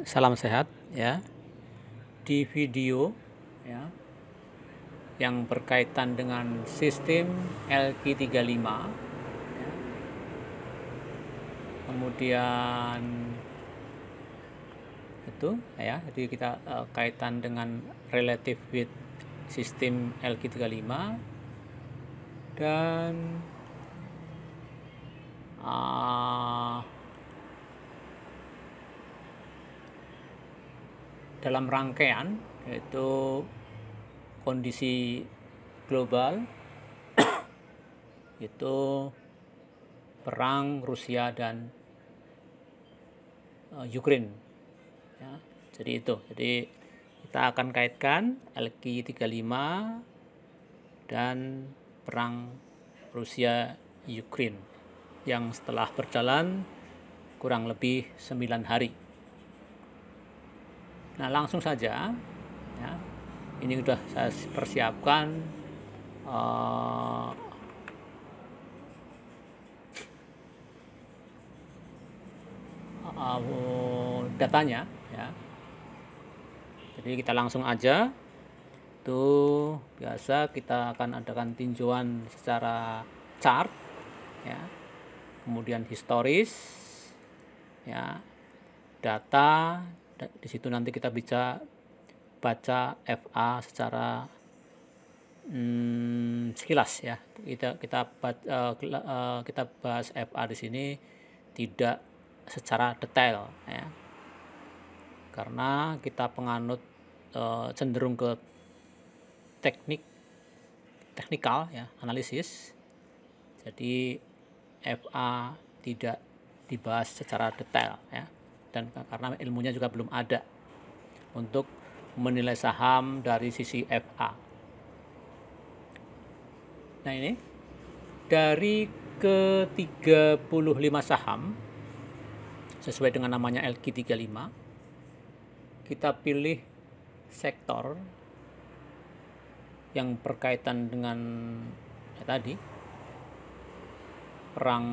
Salam sehat ya. Di video ya yang berkaitan dengan sistem LQ35 ya. Kemudian itu ya, jadi kita kaitan dengan relative with sistem LQ35 dan dalam rangkaian yaitu kondisi global itu perang Rusia dan Ukraine ya. Jadi kita akan kaitkan LQ35 dan perang Rusia Ukraine yang setelah berjalan kurang lebih 9 hari. Nah, langsung saja ya. Ini sudah saya persiapkan datanya ya. Jadi kita langsung aja. Tuh, biasa kita akan adakan tinjauan secara chart ya. Kemudian historis ya. Data, di situ nanti kita bisa baca FA secara sekilas ya. Kita bahas FA di sini tidak secara detail ya, karena kita penganut cenderung ke teknikal ya, analisis. Jadi FA tidak dibahas secara detail ya, dan karena ilmunya juga belum ada untuk menilai saham dari sisi FA. Nah, ini dari ke 35 saham sesuai dengan namanya LQ35, kita pilih sektor yang berkaitan dengan tadi perang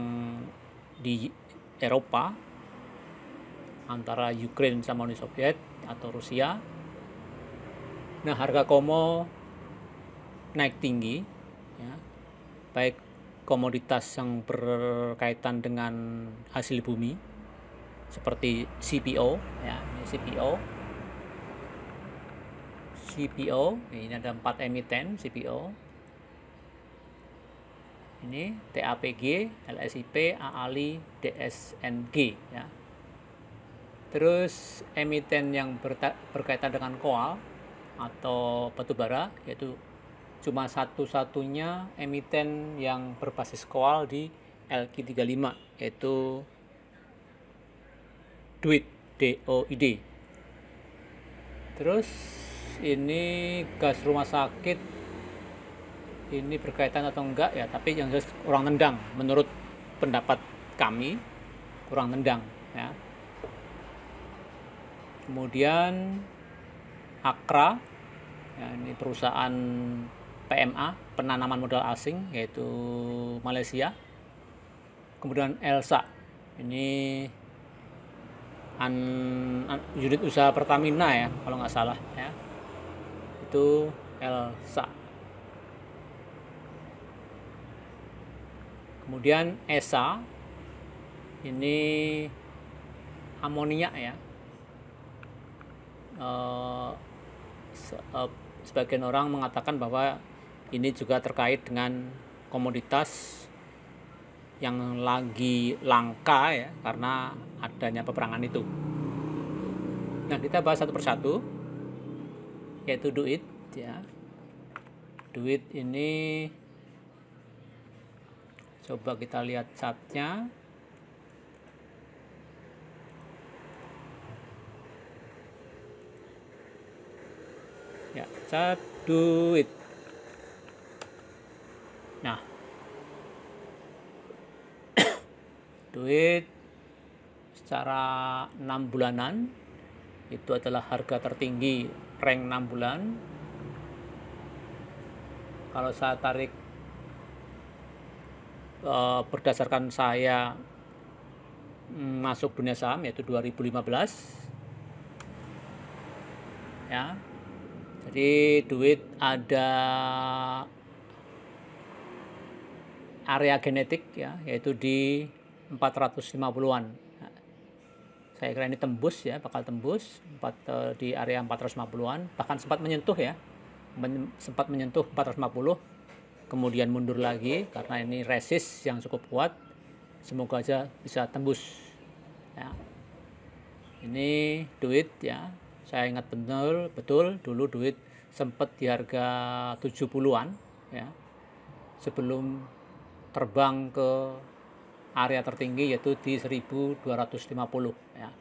di Eropa antara Ukraine sama Uni Soviet atau Rusia. Nah, harga komo naik tinggi ya, baik komoditas yang berkaitan dengan hasil bumi seperti CPO ya, ini CPO ini ada 4 emiten CPO. Ini TAPG, LSIP, AALI, DSNG ya. Terus emiten yang berkaitan dengan coal atau batubara, yaitu cuma satu-satunya emiten yang berbasis coal di LQ35, yaitu DOID. Terus ini gas rumah sakit, ini berkaitan atau enggak ya, tapi yang jelas kurang nendang, menurut pendapat kami kurang nendang ya. Kemudian Akra ya, ini perusahaan PMA, penanaman modal asing, yaitu Malaysia. Kemudian Elsa, ini unit usaha Pertamina ya, kalau nggak salah ya, itu Elsa. Kemudian ESA, ini amonia ya. Sebagian orang mengatakan bahwa ini juga terkait dengan komoditas yang lagi langka ya, karena adanya peperangan itu. Nah, kita bahas satu persatu, yaitu duit ya. Duit ini coba kita lihat chartnya. Ya, chart duit. Nah, duit secara 6 bulanan itu adalah harga tertinggi rank 6 bulan. Kalau saya tarik berdasarkan saya masuk dunia saham, yaitu 2015, ya. Jadi duit ada area genetik ya, yaitu di 450-an. Nah, saya kira ini tembus ya, bakal tembus di area 450-an, bahkan sempat menyentuh ya. Sempat menyentuh 450, kemudian mundur lagi karena ini resist yang cukup kuat. Semoga aja bisa tembus ya. Ini duit ya, saya ingat betul dulu duit sempat di harga 70-an ya, sebelum terbang ke area tertinggi yaitu di 1250 ya.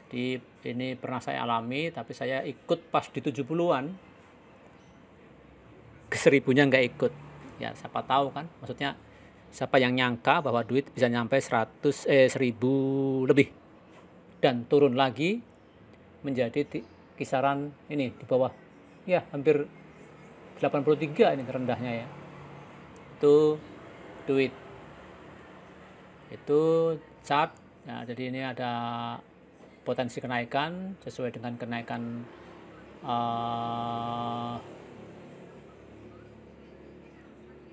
Jadi ini pernah saya alami, tapi saya ikut pas di 70-an, ke 1000-nya nggak ikut ya. Siapa tahu kan, maksudnya siapa yang nyangka bahwa duit bisa nyampe 1000 lebih dan turun lagi menjadi kisaran ini di bawah ya, hampir 83 ini terendahnya ya. Itu duit, itu chart ya. Jadi ini ada potensi kenaikan sesuai dengan kenaikan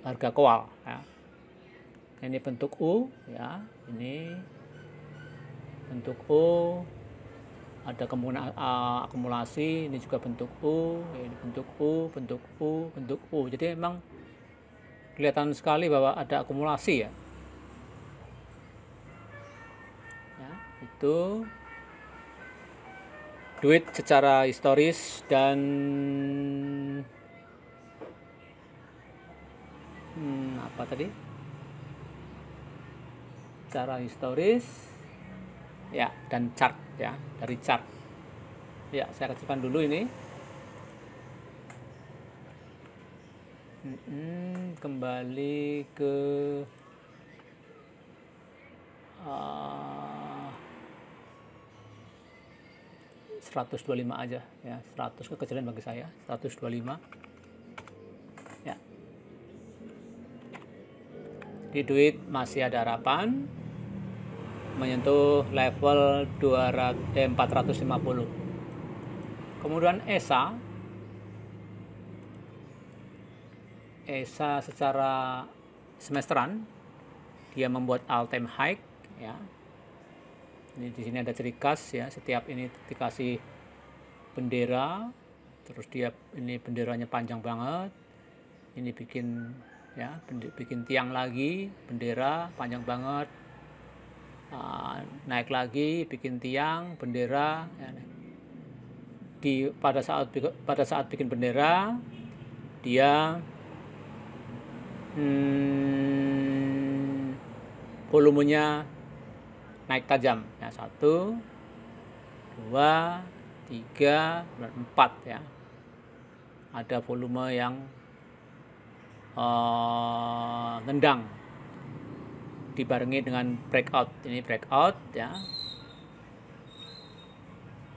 harga kowal ya. Ini bentuk U ya, ini bentuk U, ada kemungkinan akumulasi, ini juga bentuk U, ini bentuk U, bentuk U, bentuk U. Jadi memang kelihatan sekali bahwa ada akumulasi ya. Ya, itu duit secara historis dan apa tadi? Secara historis ya, dan chart ya, dari chart ya. Saya kecilkan dulu ini. Kembali ke 125 aja ya, 100 kekecilan bagi saya, 125 ya. Di duit masih ada harapan menyentuh level 450. Kemudian ESA secara semesteran dia membuat all time high ya. Ini di sini ada ciri khas ya, setiap ini dikasih bendera, terus dia ini benderanya panjang banget. Ini bikin ya, bikin tiang lagi, bendera panjang banget. Naik lagi, bikin tiang, bendera ya. Pada saat bikin bendera dia volumenya naik tajam ya, 1, 2, 3, 4 ya. Ada volume yang nendang dibarengi dengan breakout. Ini breakout ya,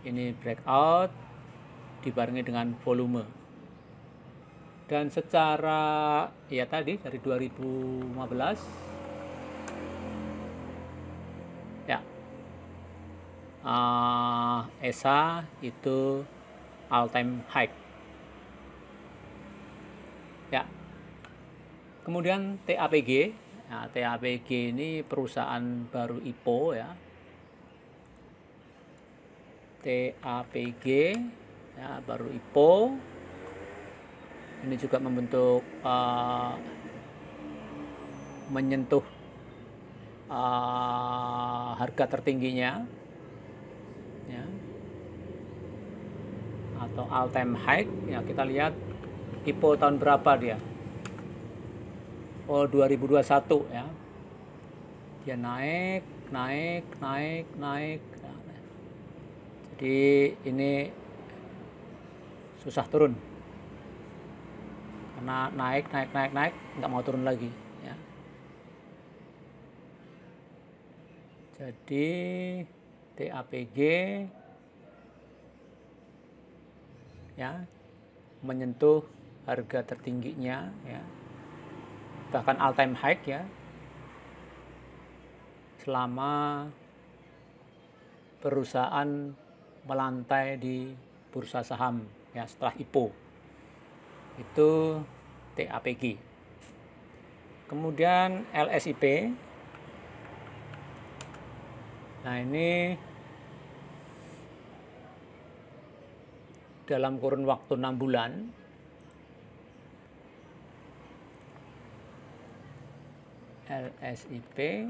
ini breakout dibarengi dengan volume. Dan secara ya tadi dari 2015 ya, ESA itu all time high ya. Kemudian TAPG. Nah, TAPG ini perusahaan baru IPO ya. TAPG ya, baru IPO. Ini juga membentuk menyentuh harga tertingginya ya, atau all time high ya. Kita lihat IPO tahun berapa dia. 2021 ya. Dia naik. Jadi ini susah turun. Karena naik, nggak mau turun lagi ya. Jadi TAPG ya menyentuh harga tertingginya ya, bahkan all time high ya, selama perusahaan melantai di bursa saham ya setelah IPO. Itu TAPG. Kemudian LSIP. Nah, ini dalam kurun waktu 6 bulan LSIP.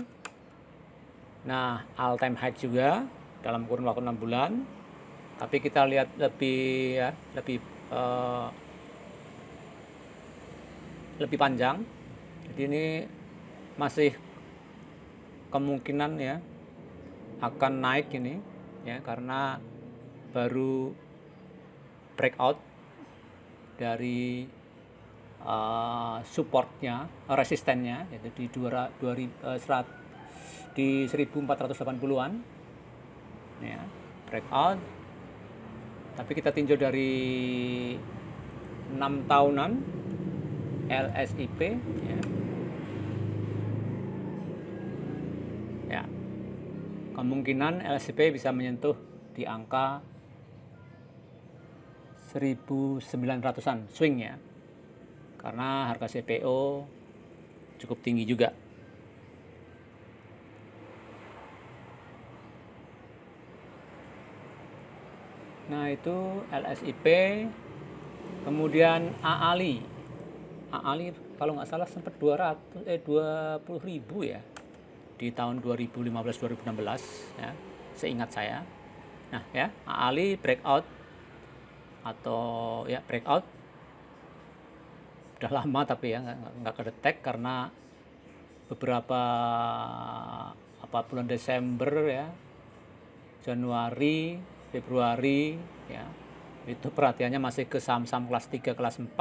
Nah, all time high juga dalam kurun waktu 6 bulan. Tapi kita lihat lebih panjang. Jadi ini masih kemungkinan ya akan naik ini ya, karena baru breakout dari supportnya, resistennya, yaitu di 1480-an ya, breakout. Tapi kita tinjau dari 6 tahunan LSIP ya. Ya, kemungkinan LSIP bisa menyentuh di angka 1900-an swing ya, karena harga CPO cukup tinggi juga. Nah, itu LSIP. Kemudian AALI kalau nggak salah sempat 20.000 ya di tahun 2015-2016 ya, seingat saya. Nah ya, AALI breakout udah lama, tapi ya nggak kedetek karena beberapa bulan Desember ya, Januari, Februari ya, itu perhatiannya masih ke saham-saham kelas 3, kelas 4.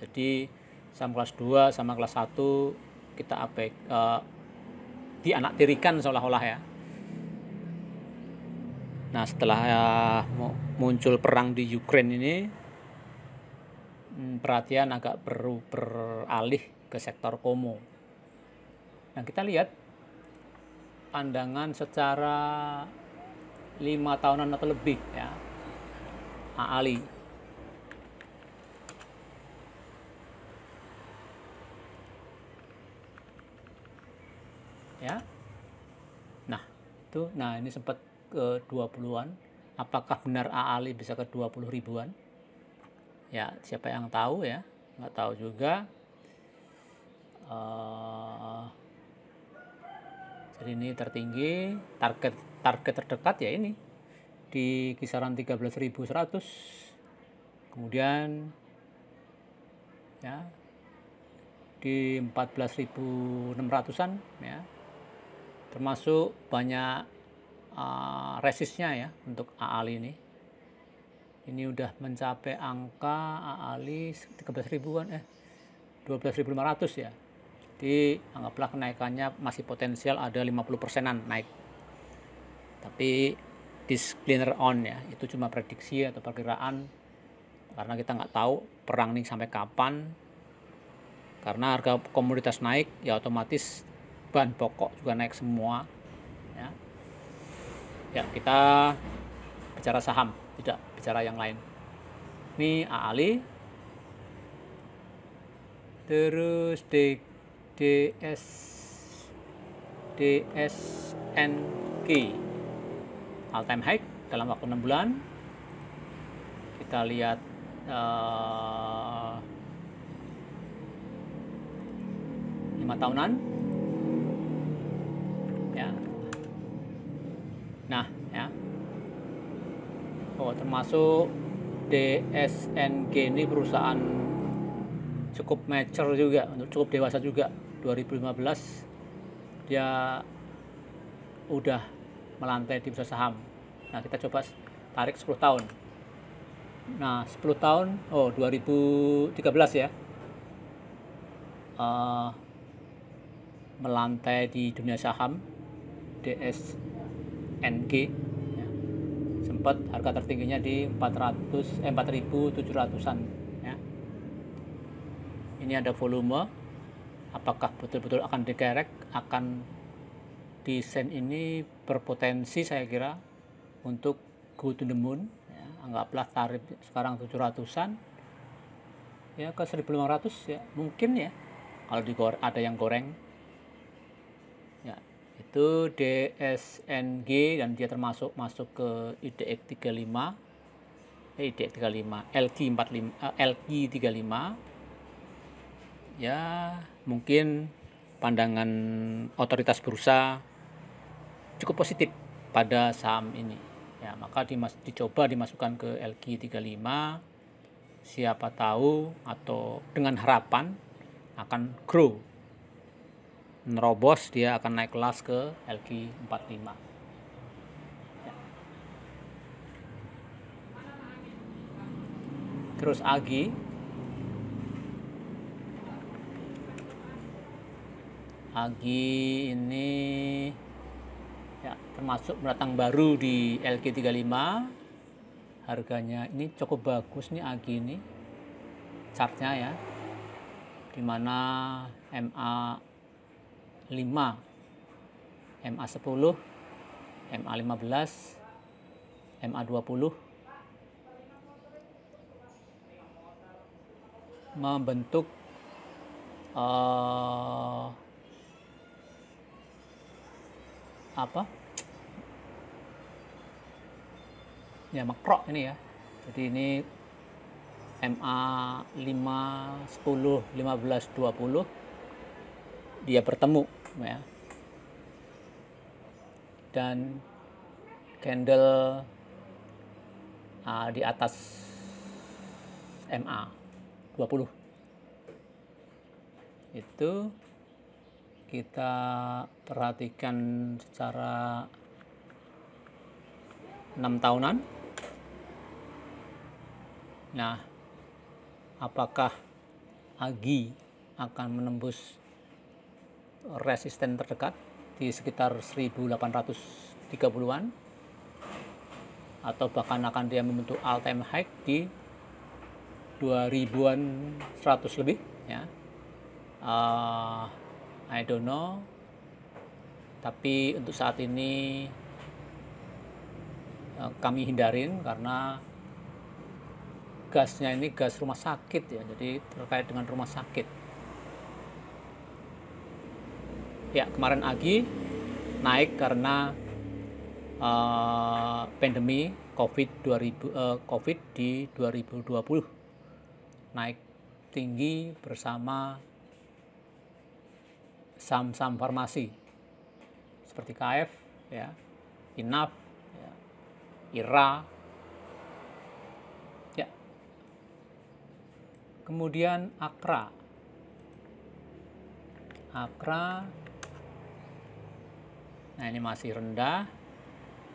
Jadi saham kelas 2 sama kelas 1 kita dianaktirikan seolah-olah ya. Nah, setelah muncul perang di Ukraine ini, perhatian agak beralih ke sektor komo. Nah, kita lihat pandangan secara 5 tahunan atau lebih ya, AALI. Ya. Nah, ini sempat ke 20-an. Apakah benar AALI bisa ke 20 ribuan? Ya, siapa yang tahu ya? Nggak tahu juga. Jadi ini tertinggi, target terdekat ya ini di kisaran 13.100. Kemudian ya di 14.600-an ya. Termasuk banyak resistnya ya untuk AALI ini. Ini udah mencapai angka AALI 13 ribuan 12.500 ya. Jadi anggaplah kenaikannya masih potensial ada 50%-an naik. Tapi disclaimer on ya, itu cuma prediksi atau perkiraan, karena kita nggak tahu perang ini sampai kapan. Karena harga komoditas naik ya, otomatis bahan pokok juga naik semua ya. Ya, kita bicara saham, tidak bicara yang lain. Ini AALI. Terus DSNK all time high dalam waktu 6 bulan. Kita lihat 5 tahunan ya. Nah ya, termasuk DSNG ini perusahaan cukup mature juga, cukup dewasa juga. 2015 dia udah melantai di bursa saham. Nah, kita coba tarik 10 tahun. Nah, 10 tahun 2013 ya, melantai di dunia saham DSNG ya. Sempat harga tertingginya di 4.700-an ya. Ini ada volume, apakah betul-betul akan dikerek, akan desain ini berpotensi saya kira untuk go to the moon ya, anggaplah tarif sekarang 700-an ya, ke 1.500 ya mungkin ya, kalau ada yang goreng ya. Itu DSNG, dan dia termasuk masuk ke IDX 35, IDX 35 LQ35 ya. Mungkin pandangan otoritas bursa cukup positif pada saham ini ya, maka dicoba dimasukkan ke LQ35, siapa tahu, atau dengan harapan akan grow, nerobos, dia akan naik kelas ke LQ45 ya. Terus AGI ini ya, termasuk pendatang baru di LQ35. Harganya ini cukup bagus nih AGI ini chartnya ya, dimana MA5, MA10, MA15, MA20 membentuk ya makro ini ya. Jadi ini MA5, 10, 15, 20 dia bertemu ya, dan candle di atas MA20 itu kita perhatikan secara 6 tahunan. Nah, apakah AGI akan menembus resisten terdekat di sekitar 1830-an, atau bahkan akan dia membentuk all time high di 2000-an 100 lebih ya. I don't know, tapi untuk saat ini kami hindarin karena gasnya ini gas rumah sakit ya, jadi terkait dengan rumah sakit ya. Kemarin AGI naik karena pandemi COVID di 2020 naik tinggi bersama saham-saham farmasi seperti KF ya, INAF ya, IRA ya. Kemudian Akra nah ini masih rendah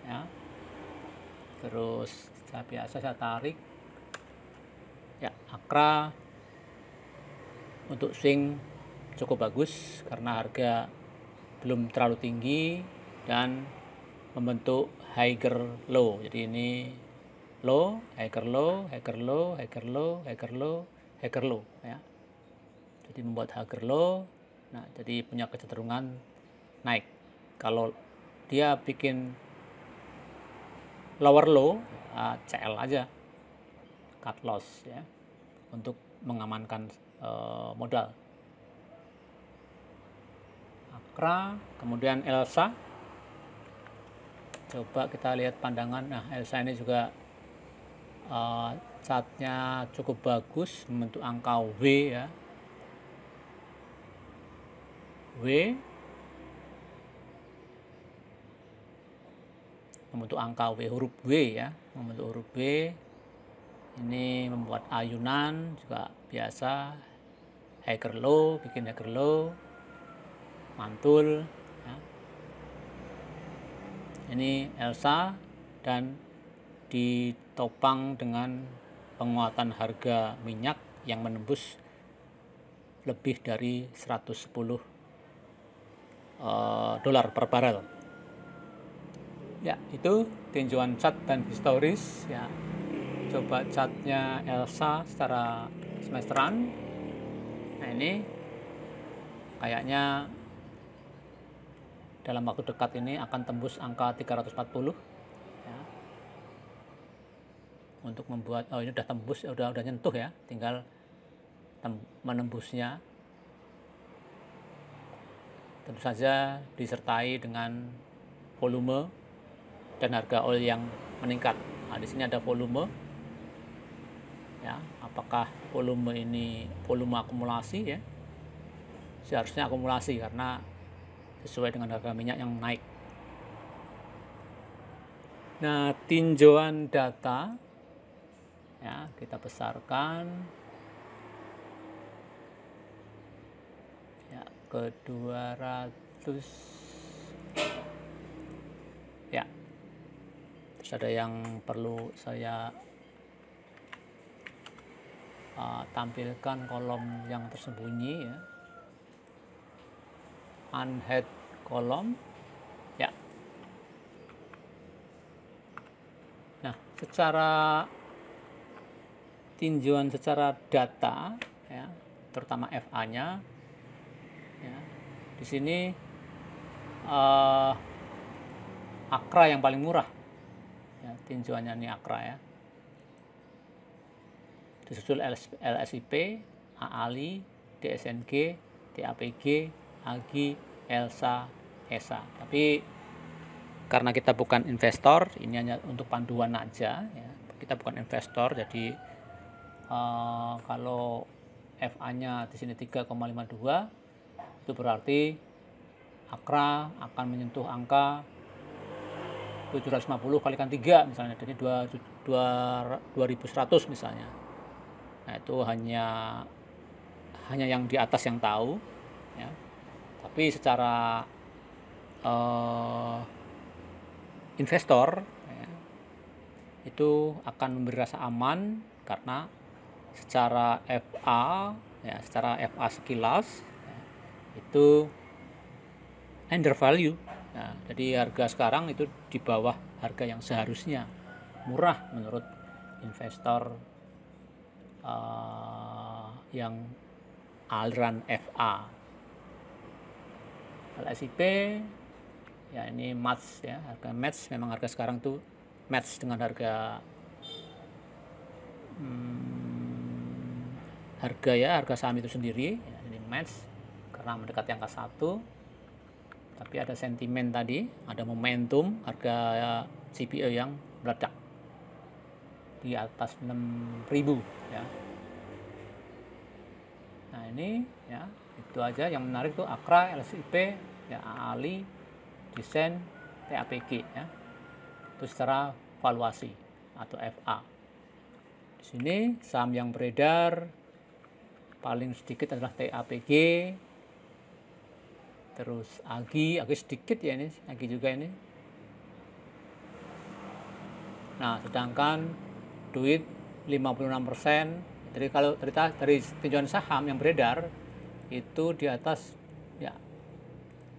ya. Terus biasa saya tarik ya, Akra untuk swing cukup bagus karena harga belum terlalu tinggi dan membentuk higher low. Jadi ini low, higher low, higher low, higher low, higher low, higher low ya. Jadi membuat higher low. Nah, jadi punya kecenderungan naik. Kalau dia bikin lower low, CL aja, cut loss ya, untuk mengamankan modal. Akra, kemudian Elsa. Coba kita lihat pandangan. Nah, Elsa ini juga chartnya cukup bagus, membentuk angka W ya. W membentuk angka W, huruf W ya, membentuk huruf W. Ini membuat ayunan juga biasa, higher low, bikin higher low, mantul ya. Ini Elsa, dan ditopang dengan penguatan harga minyak yang menembus lebih dari 110 dolar per barel ya. Itu tinjauan chart dan historis ya. Coba chartnya Elsa secara semesteran. Nah, ini kayaknya dalam waktu dekat ini akan tembus angka 340 ya. untuk membuat, oh ini udah tembus, udah nyentuh ya, tinggal menembusnya. Tentu saja disertai dengan volume dan harga oil yang meningkat. Nah, di sini ada volume. Ya, apakah volume ini volume akumulasi ya? Seharusnya akumulasi karena sesuai dengan harga minyak yang naik. Nah, tinjauan data ya, kita besarkan ya ke 200 ya. Terus ada yang perlu saya tampilkan kolom yang tersembunyi ya, unhead kolom ya. Nah, secara tinjauan secara data ya, terutama FA-nya ya, di sini Akra yang paling murah ya, tinjauannya ini Akra ya, disusul LSIP, AALI, DSNG, TAPG, AGI, ELSA, ESA. Tapi karena kita bukan investor, ini hanya untuk panduan aja ya. Kita bukan investor, jadi kalau FA-nya di sini 3,52 itu berarti Akra akan menyentuh angka 750 kalikan 3 misalnya, jadi 2100 misalnya. Nah, itu hanya yang di atas yang tahu ya. Tapi secara investor ya, itu akan memberi rasa aman karena secara FA ya, secara FA sekilas ya, itu under value ya. Jadi harga sekarang itu di bawah harga yang seharusnya, murah menurut investor yang aliran FA. LSIP ya, ini match ya, harga match, memang harga sekarang tuh match dengan harga harga saham itu sendiri ya, ini match karena mendekati angka 1. Tapi ada sentimen tadi, ada momentum harga CPO yang meledak di atas 6.000 ya. Nah, ini ya, itu aja yang menarik tuh Akra, LSIP ya, AALI, Desain, TAPG ya. Itu secara valuasi atau FA. Di sini saham yang beredar paling sedikit adalah TAPG, terus AGI sedikit ya, ini AGI juga ini. Nah, sedangkan duit 56%. Jadi kalau dari tinjauan saham yang beredar itu di atas ya,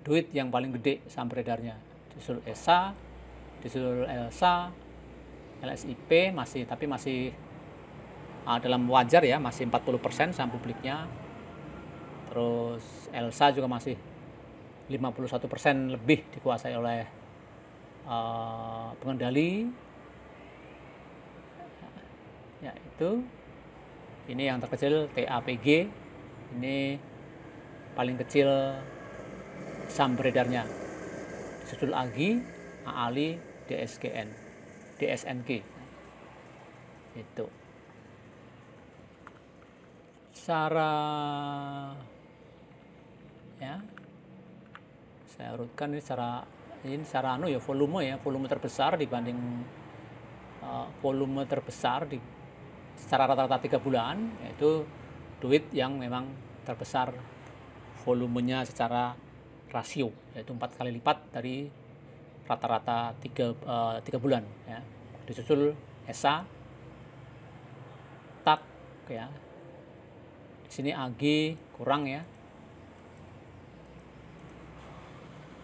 duit yang paling gede saham beredarnya, disusul ESA, disusul ELSA, LSIP masih, tapi masih dalam wajar ya, masih 40% saham publiknya. Terus ELSA juga masih 51% lebih dikuasai oleh pengendali ya. Itu ini yang terkecil TAPG, ini paling kecil saham beredarnya, disusul AGI, AALI, DSNG itu. Secara ya, saya urutkan ini secara volume terbesar dibanding volume terbesar secara rata-rata 3 bulan, yaitu duit yang memang terbesar volumenya secara rasio, yaitu 4 kali lipat dari rata-rata 3 bulan ya. Disusul ESA, TAK ya. Di sini AGI kurang ya.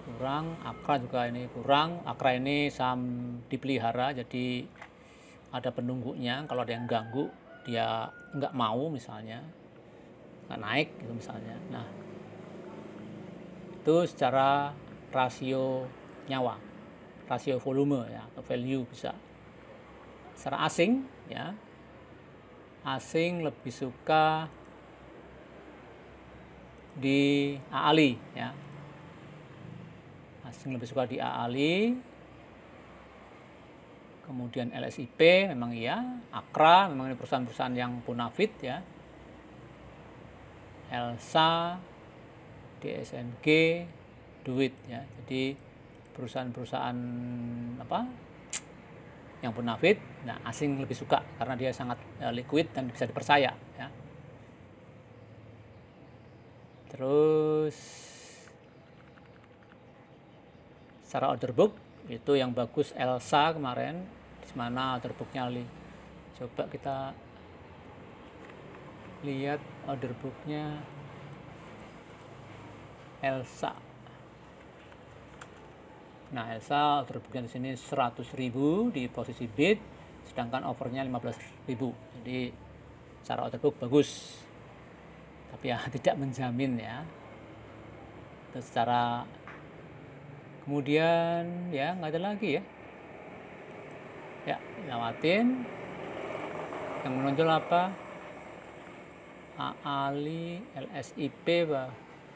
Kurang, Akra juga ini kurang. Akra ini saham dipelihara, jadi ada penunggunya. Kalau ada yang ganggu, dia nggak mau misalnya, nggak naik gitu misalnya. Nah, itu secara rasio nyawa, rasio volume ya, atau value bisa. secara asing ya, asing lebih suka di AALI ya, asing lebih suka di AALI. Kemudian LSIP memang iya, Akra memang ini perusahaan-perusahaan yang bonafit ya, Elsa, DSNG, Duit ya. Jadi perusahaan-perusahaan apa yang bonafit, nah asing lebih suka karena dia sangat liquid dan bisa dipercaya ya. Terus secara order book itu yang bagus Elsa kemarin, di mana order booknya coba kita lihat order booknya Elsa. Nah, Elsa order booknya di sini 100.000 di posisi bid, sedangkan overnya 15.000. Jadi secara order book bagus, tapi ya tidak menjamin ya. Terus secara kemudian ya nggak ada lagi ya. Ya, lewatin. Yang menonjol apa? AALI, LSIP,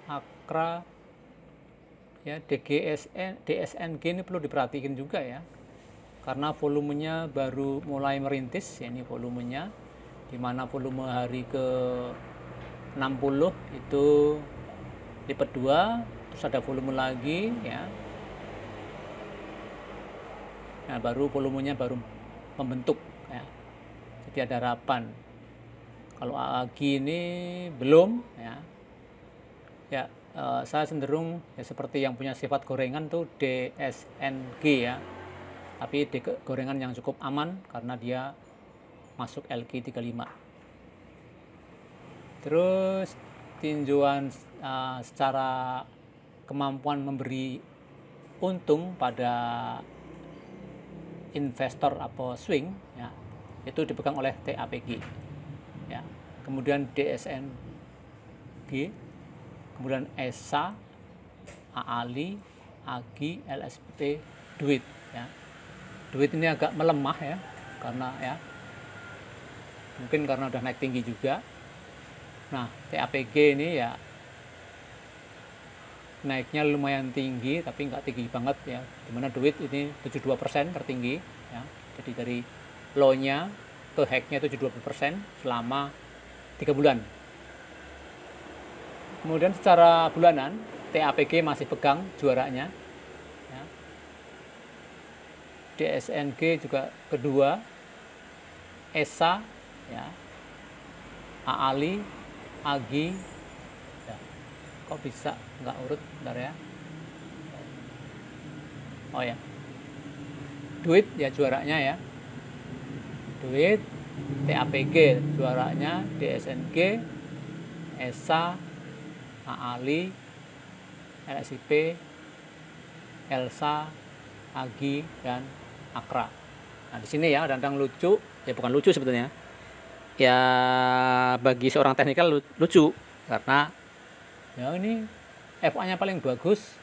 Akra, ya, DSNG ini perlu diperhatikan juga ya, karena volumenya baru mulai merintis ya, ini volumenya, dimana volume hari ke 60 itu lipat 2, terus ada volume lagi ya. Nah, baru volumenya baru membentuk ya, jadi ada harapan. Kalau AAG ini belum ya, ya saya cenderung ya seperti yang punya sifat gorengan tuh DSNG ya, tapi gorengan yang cukup aman karena dia masuk LQ35. Terus tinjauan secara kemampuan memberi untung pada investor atau swing ya, itu dipegang oleh TAPG ya, kemudian DSNG, kemudian ESA, AALI, AGI, LSP, Duit ya. Duit ini agak melemah ya, karena ya mungkin karena udah naik tinggi juga. Nah, TAPG ini ya naiknya lumayan tinggi tapi nggak tinggi banget ya, dimana Duit ini 72% tertinggi ya. Jadi dari low-nya ke high-nya 72% selama 3 bulan. Kemudian secara bulanan TAPG masih pegang juaranya ya. DSNG juga kedua, ESA ya, AALI, AGI ya. Kok bisa nggak urut, bentar ya. Oh ya, Duit ya juaranya ya, Duit, TAPG juaranya, DSNG, ESA, AALI, LSIP, Elsa, AGI, dan Akra. Nah, di sini ya kadang lucu, ya bukan lucu sebetulnya. Ya bagi seorang teknikal lucu karena ya ini FA-nya paling bagus,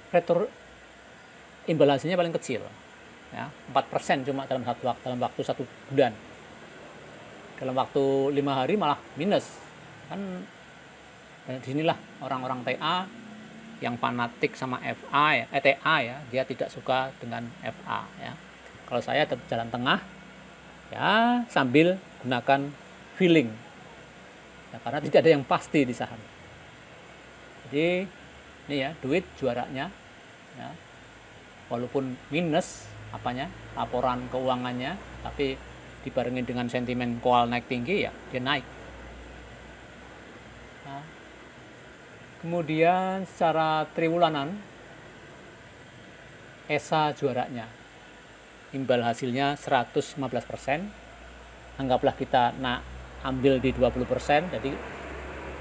return imbal hasilnya paling kecil. Ya, 4% cuma dalam waktu 1 bulan. Dalam waktu 5 hari malah minus. Kan disinilah orang-orang TA yang fanatik sama FA ya, TA ya, dia tidak suka dengan FA ya. Kalau saya tetap jalan tengah ya, sambil gunakan feeling ya, karena tidak ada yang pasti di saham. Jadi ini ya, Duit juaranya ya, walaupun minus apanya, laporan keuangannya, tapi dibarengin dengan sentimen koal naik tinggi ya, dia naik. Nah, kemudian secara triwulanan ESA juaranya, imbal hasilnya 115%, anggaplah kita ambil di 20%, jadi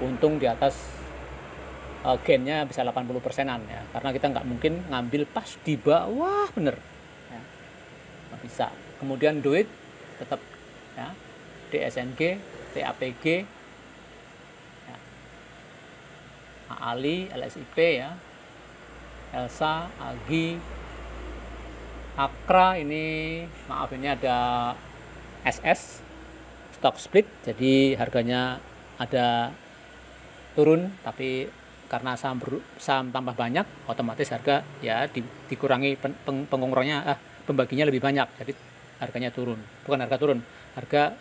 untung di atas gainnya bisa 80%-an ya, karena kita nggak mungkin ngambil pas di bawah bener ya, nggak bisa. Kemudian Duit tetap ya, DSNG, TAPG ya, AALI, LSIP ya, Elsa, AGI, Akra ini, maaf, ini ada SS stock split, jadi harganya ada turun, tapi karena saham tambah banyak, otomatis harga ya dikurangi pengurangnya, pembaginya lebih banyak, jadi harganya turun. Bukan harga turun, harga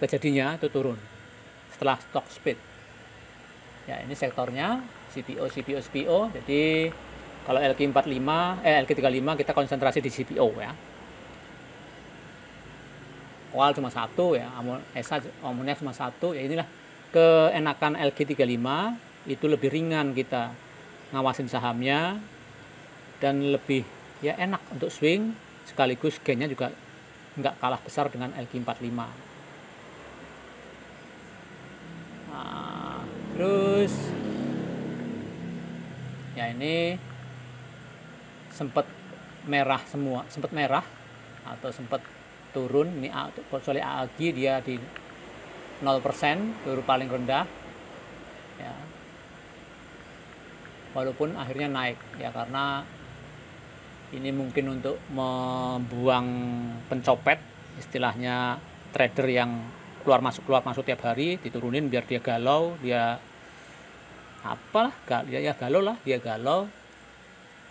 jadinya itu turun setelah stock split. Ya, ini sektornya CPO. Jadi kalau LQ35 kita konsentrasi di CPO ya. Koal cuma satu ya, amonia cuma satu ya. Inilah keenakan LQ35, itu lebih ringan kita ngawasin sahamnya dan lebih ya enak untuk swing, sekaligus gainnya juga nggak kalah besar dengan LQ45. Nah, terus ya ini sempat merah atau sempat turun. Ini kecuali AAG dia di 0%, turun paling rendah ya, walaupun akhirnya naik ya, karena ini mungkin untuk membuang pencopet, istilahnya trader yang keluar masuk tiap hari, diturunin biar dia galau, dia galau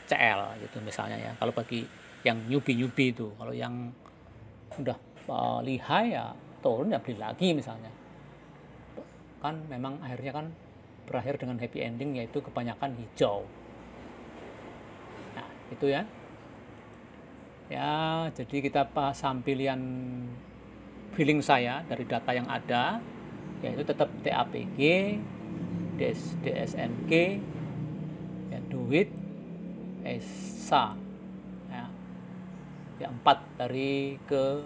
CL gitu misalnya ya. Kalau bagi yang newbie itu, kalau yang udah lihai ya turun ya beli lagi misalnya. Kan memang akhirnya kan berakhir dengan happy ending, yaitu kebanyakan hijau. Nah, itu ya. Ya, jadi kita pasang pilihan feeling saya dari data yang ada, yaitu tetap TAPG, DSNG, ya, duit, ESA, ya 4 dari ke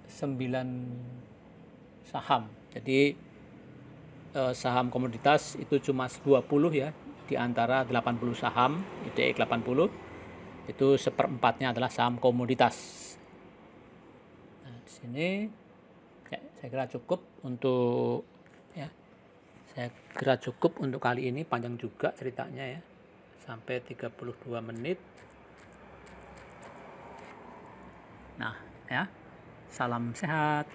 9 saham. Jadi saham komoditas itu cuma 20 ya, di antara 80 saham IDX 80 itu 1/4-nya adalah saham komoditas. Nah, di sini ya, saya kira cukup untuk kali ini. Panjang juga ceritanya ya, sampai 32 menit. Nah ya, salam sehat.